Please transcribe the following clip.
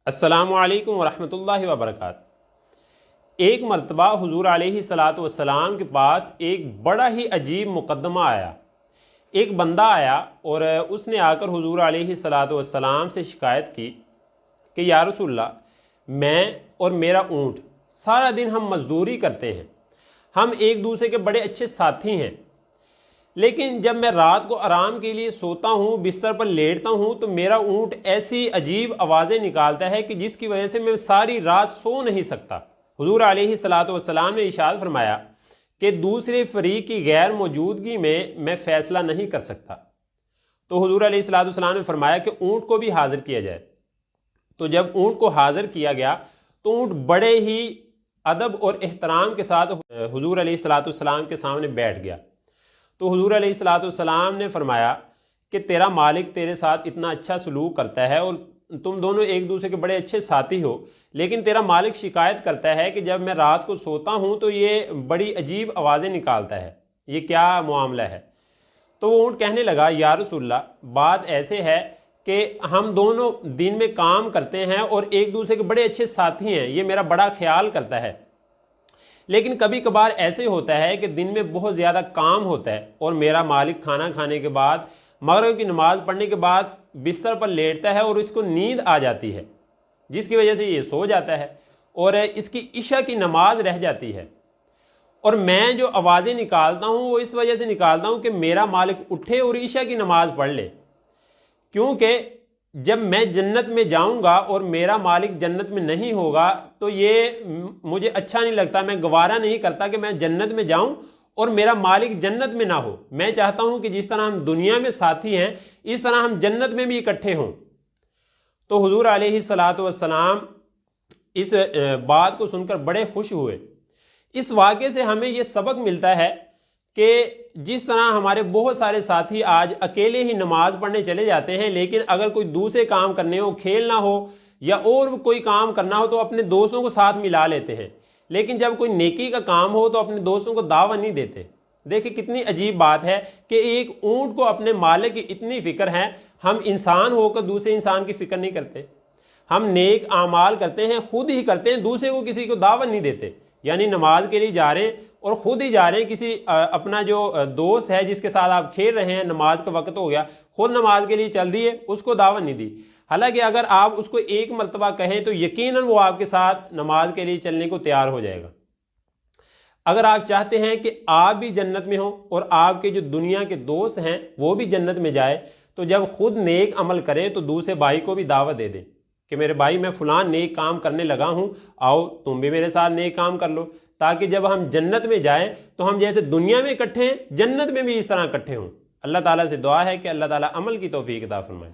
अस्सलामु अलैकुम वरहमतुल्लाहि वबरकातुहू। एक मरतबा हुजूर अलैहिस्सलातु वस्सलाम के पास एक बड़ा ही अजीब मुकद्दमा आया। एक बंदा आया और उसने आकर हुजूर अलैहिस्सलातु वस्सलाम से शिकायत की कि या रसूलल्लाह, मैं और मेरा ऊँट सारा दिन हम मजदूरी करते हैं, हम एक दूसरे के बड़े अच्छे साथी हैं, लेकिन जब मैं रात को आराम के लिए सोता हूँ, बिस्तर पर लेटता हूँ, तो मेरा ऊँट ऐसी अजीब आवाज़ें निकालता है कि जिसकी वजह से मैं सारी रात सो नहीं सकता। हुजूर अलैहिस्सलातु वस्सलाम ने इरशाद फरमाया कि दूसरे फरीक की गैर मौजूदगी में मैं फ़ैसला नहीं कर सकता। तो हुजूर अलैहिस्सलातु वस्सलाम ने फरमाया कि ऊँट को भी हाज़िर किया जाए। तो जब ऊँट को हाज़िर किया गया तो ऊँट बड़े ही अदब और एहतराम के साथ हुजूर अलैहिस्सलातु वस्सलाम के सामने बैठ गया। तो हुजूर अलैहिस्सलातु वस्सलाम ने फरमाया कि तेरा मालिक तेरे साथ इतना अच्छा सलूक करता है और तुम दोनों एक दूसरे के बड़े अच्छे साथी हो, लेकिन तेरा मालिक शिकायत करता है कि जब मैं रात को सोता हूँ तो ये बड़ी अजीब आवाज़ें निकालता है, ये क्या मामला है। तो वो ऊँट कहने लगा, या रसूलल्लाह, बात ऐसे है कि हम दोनों दिन में काम करते हैं और एक दूसरे के बड़े अच्छे साथी हैं, ये मेरा बड़ा ख्याल करता है, लेकिन कभी कभार ऐसे होता है कि दिन में बहुत ज़्यादा काम होता है और मेरा मालिक खाना खाने के बाद, मगरिब की नमाज़ पढ़ने के बाद बिस्तर पर लेटता है और इसको नींद आ जाती है, जिसकी वजह से ये सो जाता है और इसकी इशा की नमाज रह जाती है। और मैं जो आवाज़ें निकालता हूँ वो इस वजह से निकालता हूँ कि मेरा मालिक उठे और इशा की नमाज़ पढ़ ले, क्योंकि जब मैं जन्नत में जाऊंगा और मेरा मालिक जन्नत में नहीं होगा तो ये मुझे अच्छा नहीं लगता। मैं गवारा नहीं करता कि मैं जन्नत में जाऊं और मेरा मालिक जन्नत में ना हो। मैं चाहता हूं कि जिस तरह हम दुनिया में साथी हैं, इस तरह हम जन्नत में भी इकट्ठे हों। तो हुजूर अलैहिस्सलातु वस्सलाम इस बात को सुनकर बड़े खुश हुए। इस वाक़े से हमें ये सबक मिलता है कि जिस तरह हमारे बहुत सारे साथी आज अकेले ही नमाज़ पढ़ने चले जाते हैं, लेकिन अगर कोई दूसरे काम करने हो, खेलना हो या और कोई काम करना हो तो अपने दोस्तों को साथ मिला लेते हैं, लेकिन जब कोई नेकी का काम हो तो अपने दोस्तों को दावत नहीं देते। देखिए कितनी अजीब बात है कि एक ऊँट को अपने मालिक की इतनी फ़िक्र है, हम इंसान होकर दूसरे इंसान की फ़िक्र नहीं करते। हम नेक आमाल करते हैं, खुद ही करते हैं, दूसरे को किसी को दावत नहीं देते। यानी नमाज के लिए जा रहे हैं और ख़ुद ही जा रहे हैं, किसी अपना जो दोस्त है जिसके साथ आप खेल रहे हैं, नमाज का वक्त हो गया, खुद नमाज के लिए चल दिए, उसको दावत नहीं दी। हालांकि अगर आप उसको एक मरतबा कहें तो यकीनन वो आपके साथ नमाज के लिए चलने को तैयार हो जाएगा। अगर आप चाहते हैं कि आप भी जन्नत में हो और आपके जो दुनिया के दोस्त हैं वो भी जन्नत में जाए, तो जब खुद नेक अमल करें तो दूसरे भाई को भी दावत दे दें कि मेरे भाई, मैं फ़लाँ नेक काम करने लगा हूँ, आओ तुम भी मेरे साथ नेक काम कर लो, ताकि जब हम जन्नत में जाएं तो हम जैसे दुनिया में इकट्ठे हैं, जन्नत में भी इस तरह इकट्ठे हों। अल्लाह ताला से दुआ है कि अल्लाह ताला अमल की तौफीक अता फरमाए।